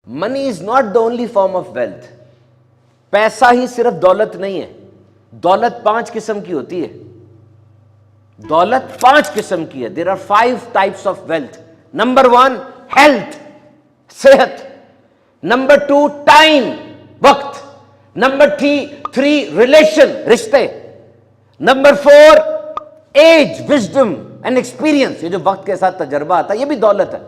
Money is not the only form of wealth. پیسہ ہی صرف دولت نہیں ہے. دولت 5 قسم کی ہوتی ہے. دولت 5 قسم کی ہے. There are 5 types of wealth. Number 1 health, صحت. نمبر 2 ٹائم، وقت. نمبر 3 ریلیشن، رشتے. Number 4 age, wisdom and experience. یہ جو وقت کے ساتھ تجربہ آتا ہے یہ بھی دولت ہے.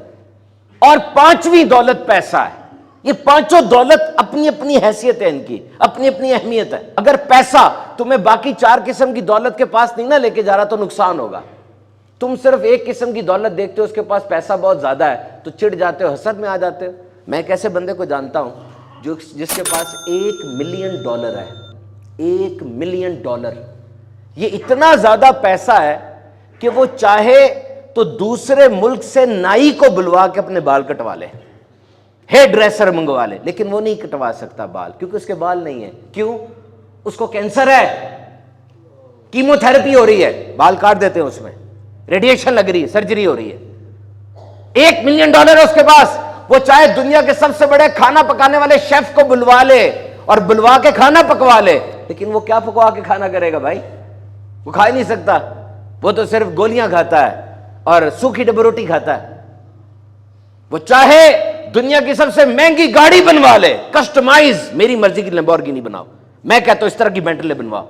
اور 5ویں دولت پیسہ ہے. یہ 5 دولت اپنی اپنی حیثیت ہے، ان کی اپنی اپنی اہمیت ہے. اگر پیسہ تمہیں باقی 4 قسم کی دولت کے پاس نہیں نہ لے کے جا رہا تو نقصان ہوگا. تم صرف ایک قسم کی دولت دیکھتے ہو، اس کے پاس پیسہ بہت زیادہ ہے تو چڑ جاتے ہو، حسد میں آ جاتے ہو. میں ایک ایسے بندے کو جانتا ہوں جس کے پاس $1 ملین ہے. $1 ملین. یہ اتنا زیادہ پیسہ ہے کہ وہ چاہے تو دوسرے ملک سے نائی کو بلوا کے اپنے بال کٹوا لے، ہیئر ڈریسر منگوا لے، لیکن وہ نہیں کٹوا سکتا بال، کیونکہ اس کے بال نہیں ہیں. کیوں؟ اس کو کینسر ہے، کیمو تھراپی ہو رہی ہے، بال کاٹ دیتے ہیں، اس میں ریڈیشن لگ رہی ہے، سرجری ہو رہی ہے. $1 ملین ہے اس کے پاس. وہ چاہے دنیا کے سب سے بڑے کھانا پکانے والے شیف کو بلوا لے اور بلوا کے کھانا پکوا لے، لیکن وہ کیا پکوا کے کھانا کرے گا بھائی؟ وہ کھا ہی نہیں سکتا. وہ تو صرف گولیاں کھاتا ہے اور سوکھی ڈبو روٹی کھاتا ہے. وہ چاہے دنیا کی سب سے مہنگی گاڑی بنوا لے، کسٹمائز، میری مرضی کی لیمبورگینی بناؤ، میں کہتا ہوں اس طرح کی بینٹلے بنواؤ،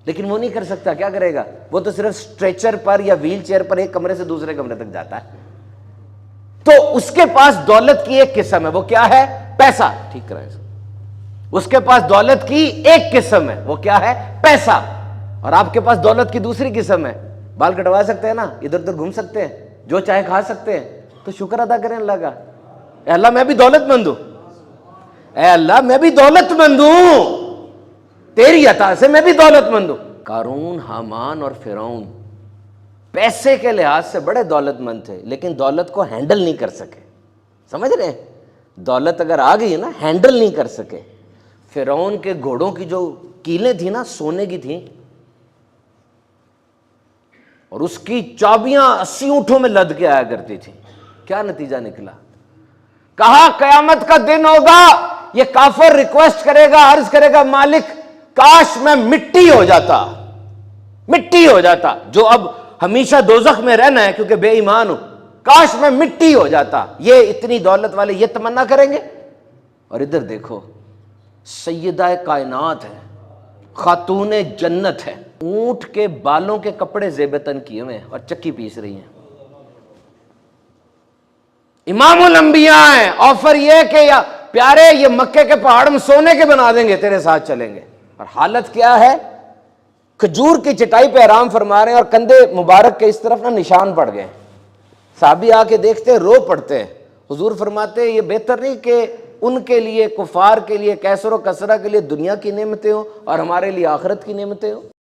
لیکن وہ نہیں کر سکتا. کیا کرے گا؟ وہ تو صرف اسٹریچر پر یا ویل چیئر پر ایک کمرے سے دوسرے کمرے تک جاتا ہے. تو اس کے پاس دولت کی ایک قسم ہے، وہ کیا ہے؟ پیسہ. ٹھیک کرائے. اس کے پاس دولت کی ایک قسم ہے، وہ کیا ہے؟ پیسہ. اور آپ کے پاس دولت کی دوسری قسم ہے، بال کٹوا سکتے ہیں نا، ادھر ادھر گھوم سکتے ہیں، جو چاہے کھا سکتے ہیں. تو شکر ادا کریں اللہ کا. اے اللہ میں بھی دولت مند ہوں، اے اللہ میں بھی دولت مند ہوں، تیری عطا سے میں بھی دولت مند ہوں. قارون، حامان اور فرعون پیسے کے لحاظ سے بڑے دولت مند تھے، لیکن دولت کو ہینڈل نہیں کر سکے. سمجھ رہے ہیں؟ دولت اگر آ گئی نا، ہینڈل نہیں کر سکے. فرعون کے گھوڑوں کی جو کیلیں تھیں نا، سونے کی تھیں، اور اس کی چابیاں 80 اونٹوں میں لد کے آیا کرتی تھی. کیا نتیجہ نکلا؟ کہا قیامت کا دن ہوگا، یہ کافر ریکویسٹ کرے گا، عرض کرے گا مالک کاش میں مٹی ہو جاتا، مٹی ہو جاتا. جو اب ہمیشہ دوزخ میں رہنا ہے کیونکہ بے ایمان ہوں، کاش میں مٹی ہو جاتا. یہ اتنی دولت والے یہ تمنا کریں گے. اور ادھر دیکھو، سیدہ کائنات ہے، خاتون جنت ہے، اونٹ کے بالوں کے کپڑے زیب تن کیے ہوئے اور چکی پیس رہی ہیں. امام الانبیاء ہیں. آفر یہ کہ یا پیارے یہ مکے کے پہاڑ ہم سونے کے بنا دیں گے، تیرے ساتھ چلیں گے. اور حالت کیا ہے؟ کھجور کی چٹائی پہ آرام فرما رہے ہیں اور کندھے مبارک کے اس طرف نا نشان پڑ گئے. صحابی آ کے دیکھتے رو پڑتے ہیں. حضور فرماتے ہیں یہ بہتر نہیں کہ ان کے لیے، کفار کے لیے، کیسر و کسرہ کے لیے دنیا کی نعمتیں ہوں اور ہمارے لیے آخرت کی نعمتیں ہوں.